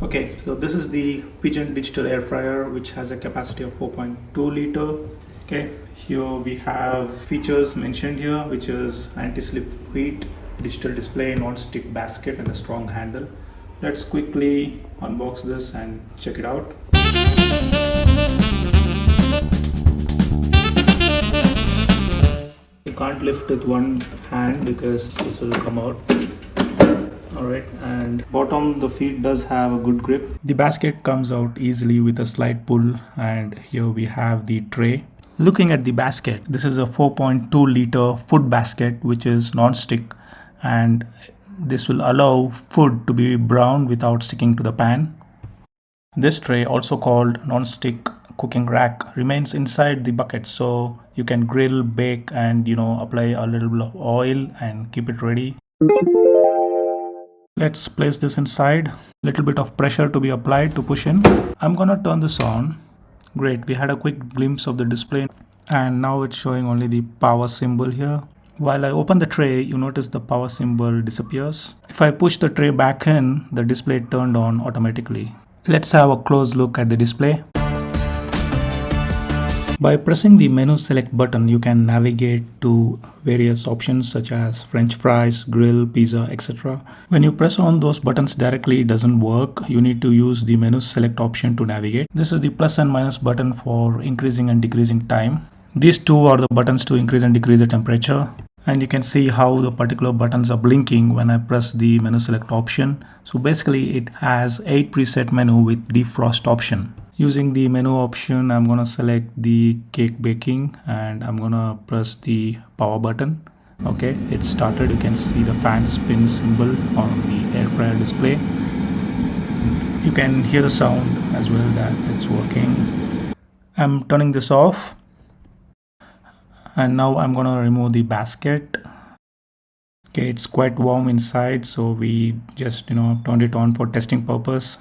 Okay, so this is the Pigeon digital air fryer, which has a capacity of 4.2 liter. Okay, here we have features mentioned here, which is anti-slip heat, digital display, non-stick basket, and a strong handle. Let's quickly unbox this and check it out. You can't lift with one hand because this will come out. Alright, and bottom the feet does have a good grip. The basket comes out easily with a slight pull, and here we have the tray. Looking at the basket, this is a 4.2 liter food basket which is non-stick, and this will allow food to be browned without sticking to the pan. This tray, also called non-stick cooking rack, remains inside the bucket, so you can grill, bake, and apply a little bit of oil and keep it ready. Let's place this inside. Little bit of pressure to be applied to push in. I'm gonna turn this on. Great, we had a quick glimpse of the display, and now it's showing only the power symbol here. While I open the tray, you notice the power symbol disappears. If I push the tray back in, the display turned on automatically. Let's have a close look at the display. By pressing the menu select button, you can navigate to various options such as French fries, grill, pizza, etc. When you press on those buttons directly, it doesn't work. You need to use the menu select option to navigate. This is the plus and minus button for increasing and decreasing time. These two are the buttons to increase and decrease the temperature. And you can see how the particular buttons are blinking when I press the menu select option. So basically it has 8 preset menu with defrost option. Using the menu option, I'm gonna select the cake baking and I'm gonna press the power button. Okay, it started. You can see the fan spin symbol on the air fryer display. You can hear the sound as well that it's working. I'm turning this off. And now I'm gonna remove the basket. Okay, it's quite warm inside, so we just turned it on for testing purpose.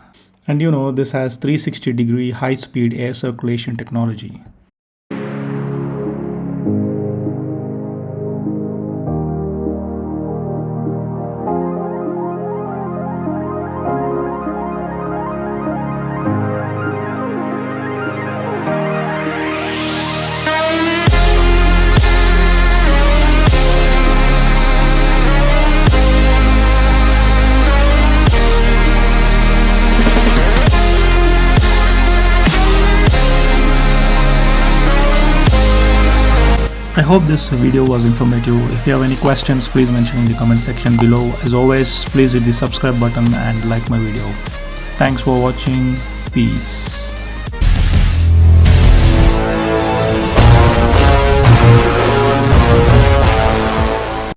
And this has 360-degree high-speed air circulation technology. I hope this video was informative. If you have any questions, please mention in the comment section below. As always, please hit the subscribe button and like my video. Thanks for watching. Peace.